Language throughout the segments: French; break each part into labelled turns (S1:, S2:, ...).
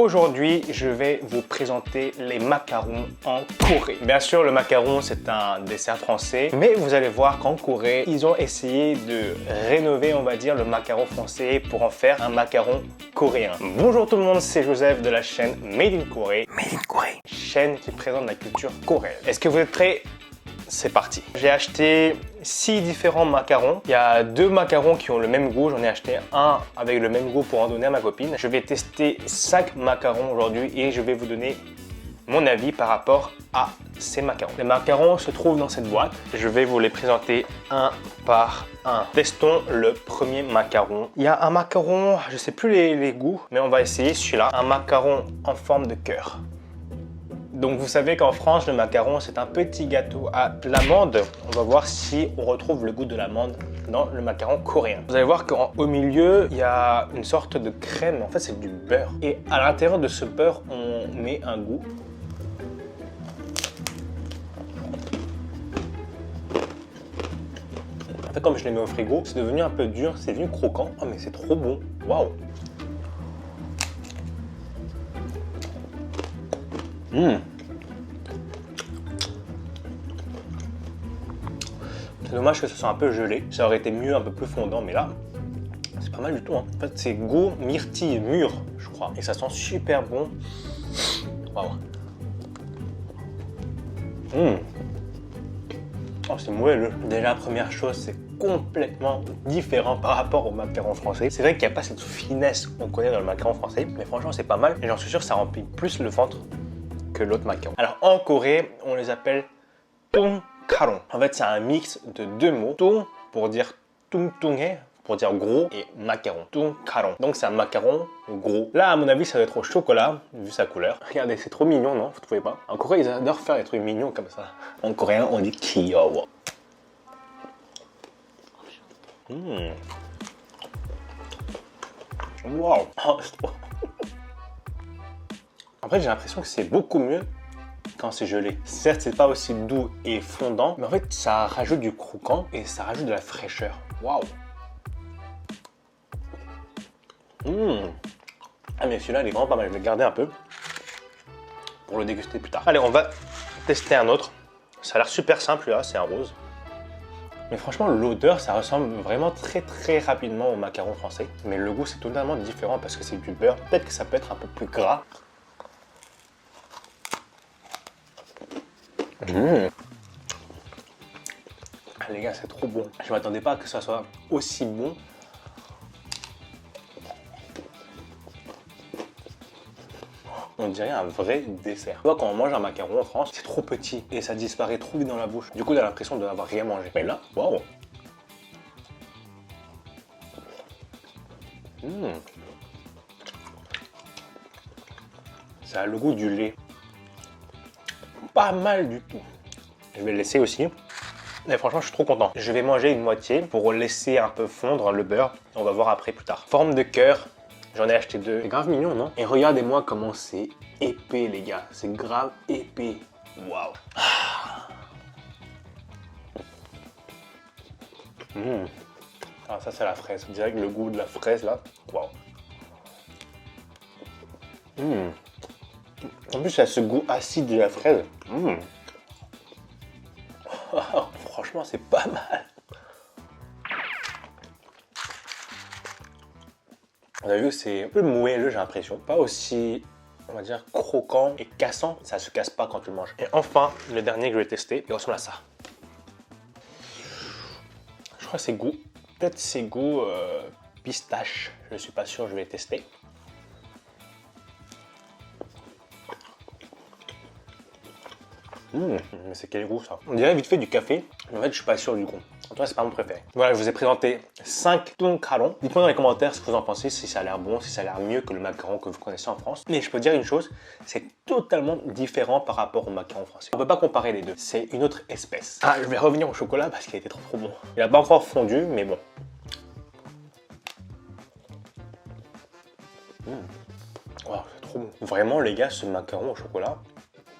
S1: Aujourd'hui, je vais vous présenter les macarons en Corée. Bien sûr, le macaron, c'est un dessert français, mais vous allez voir qu'en Corée, ils ont essayé de rénover, on va dire, le macaron français pour en faire un macaron coréen. Bonjour tout le monde, c'est Joseph de la chaîne Made in Corée. Made in Corée, chaîne qui présente la culture coréenne. Est-ce que vous êtes prêts? C'est parti. J'ai acheté 6 différents macarons. Il y a 2 macarons qui ont le même goût. J'en ai acheté un avec le même goût pour en donner à ma copine. Je vais tester 5 macarons aujourd'hui et je vais vous donner mon avis par rapport à ces macarons. Les macarons se trouvent dans cette boîte. Je vais vous les présenter un par un. Testons le premier macaron. Il y a un macaron, je ne sais plus les goûts, mais on va essayer celui-là. Un macaron en forme de cœur. Donc vous savez qu'en France, le macaron, c'est un petit gâteau à l'amande. On va voir si on retrouve le goût de l'amande dans le macaron coréen. Vous allez voir qu'au milieu, il y a une sorte de crème. En fait, c'est du beurre. Et à l'intérieur de ce beurre, on met un goût. En fait, comme je l'ai mis au frigo, c'est devenu un peu dur, c'est devenu croquant. Oh, mais c'est trop bon. Waouh! C'est dommage que ce soit un peu gelé. Ça aurait été mieux, un peu plus fondant, mais là, c'est pas mal du tout. Hein. En fait, c'est goût myrtille mûr, je crois. Et ça sent super bon. Waouh. Oh, c'est moelleux. Déjà, première chose, c'est complètement différent par rapport au macaron français. C'est vrai qu'il n'y a pas cette finesse qu'on connaît dans le macaron français, mais franchement, c'est pas mal. Et j'en suis sûr que ça remplit plus le ventre que l'autre macaron. Alors, en Corée, on les appelle tongkaron. En fait, c'est un mix de 2 mots. Tong pour dire tungtunghe, pour dire gros, et macaron. Tongkaron. Donc, c'est un macaron gros. Là, à mon avis, ça va être au chocolat, vu sa couleur. Regardez, c'est trop mignon, non? Vous trouvez pas? En Corée, ils adorent faire des trucs mignons comme ça. En coréen, on dit kiyowo. Wow. Après, j'ai l'impression que c'est beaucoup mieux quand c'est gelé. Certes, c'est pas aussi doux et fondant, mais en fait, ça rajoute du croquant et ça rajoute de la fraîcheur. Waouh! Ah, mais celui-là, il est vraiment pas mal. Je vais le garder un peu pour le déguster plus tard. Allez, on va tester un autre. Ça a l'air super simple, là, c'est un rose. Mais franchement, l'odeur, ça ressemble vraiment très rapidement au macaron français. Mais le goût, c'est totalement différent parce que c'est du beurre. Peut-être que ça peut être un peu plus gras. Ah, les gars, c'est trop bon. Je m'attendais pas à que ça soit aussi bon. On dirait un vrai dessert. Tu vois, quand on mange un macaron en France, c'est trop petit et ça disparaît trop vite dans la bouche. Du coup, on a l'impression de n'avoir rien mangé. Mais là, waouh! Ça a le goût du lait. Pas mal du tout. Je vais le laisser aussi. Mais franchement, je suis trop content. Je vais manger une moitié pour laisser un peu fondre le beurre. On va voir après plus tard. Forme de cœur. J'en ai acheté 2. C'est grave mignon, non? Et regardez-moi comment c'est épais, les gars. C'est grave épais. Waouh. Ah, ça, c'est la fraise. Direct le goût de la fraise, là. Waouh. En plus, il y a ce goût acide de la fraise. Franchement, c'est pas mal. On a vu que c'est un peu moelleux, j'ai l'impression. Pas aussi, on va dire, croquant et cassant. Ça se casse pas quand tu le manges. Et enfin, le dernier que je vais tester, il ressemble à ça. Je crois que c'est goût. Peut-être c'est goût pistache. Je ne suis pas sûr, je vais tester. Mais c'est quel goût ça? On dirait vite fait du café, mais en fait je suis pas sûr du goût. En tout cas, c'est pas mon préféré. Voilà, je vous ai présenté 5 tongkaron. Dites-moi dans les commentaires ce que vous en pensez, si ça a l'air bon, si ça a l'air mieux que le macaron que vous connaissez en France. Mais je peux dire une chose, c'est totalement différent par rapport au macaron français. On peut pas comparer les deux, c'est une autre espèce. Ah, je vais revenir au chocolat parce qu'il a été trop bon. Il a pas encore fondu, mais bon. Wow, c'est trop bon. Vraiment les gars, ce macaron au chocolat,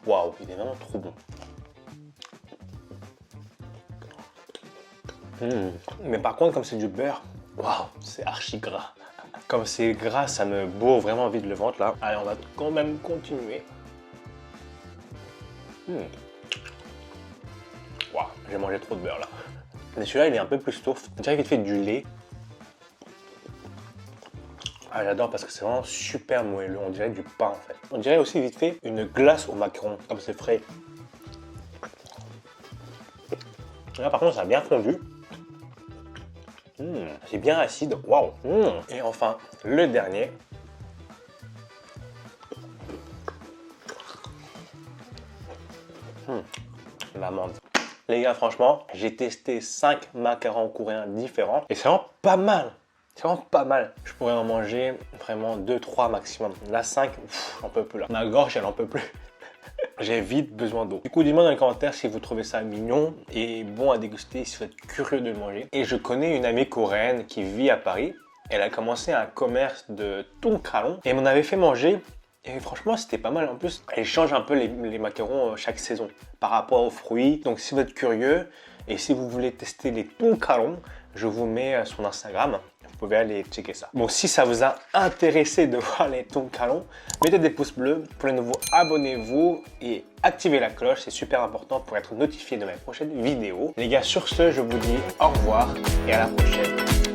S1: waouh, il est vraiment trop bon. Mais par contre, comme c'est du beurre, waouh, c'est archi gras. Comme c'est gras, ça me bourre vraiment vite le ventre là. Allez, on va quand même continuer. Waouh, j'ai mangé trop de beurre là. Mais celui-là, il est un peu plus soft. On dirait vite fait du lait. Ah, j'adore parce que c'est vraiment super moelleux. On dirait du pain en fait. On dirait aussi vite fait une glace au macaron, comme c'est frais. Là, par contre, ça a bien fondu. C'est bien acide. Waouh. Et enfin, le dernier. L'amande. Les gars, franchement, j'ai testé 5 macarons coréens différents et c'est vraiment pas mal. C'est vraiment pas mal. Je pourrais en manger vraiment 2-3 maximum. Là, 5, j'en peux plus là. Ma gorge, elle en peut plus. J'ai vite besoin d'eau. Du coup, dis-moi dans les commentaires si vous trouvez ça mignon et bon à déguster, si vous êtes curieux de le manger. Et je connais une amie coréenne qui vit à Paris. Elle a commencé un commerce de tongkalong et m'en avait fait manger. Et franchement, c'était pas mal. En plus, elle change un peu les macarons chaque saison par rapport aux fruits. Donc, si vous êtes curieux et si vous voulez tester les tongkalong, je vous mets son Instagram. Vous pouvez aller checker ça. Bon, si ça vous a intéressé de voir les tongkalong, mettez des pouces bleus. Pour les nouveaux, abonnez-vous et activez la cloche. C'est super important pour être notifié de mes prochaines vidéos. Les gars, sur ce, je vous dis au revoir et à la prochaine.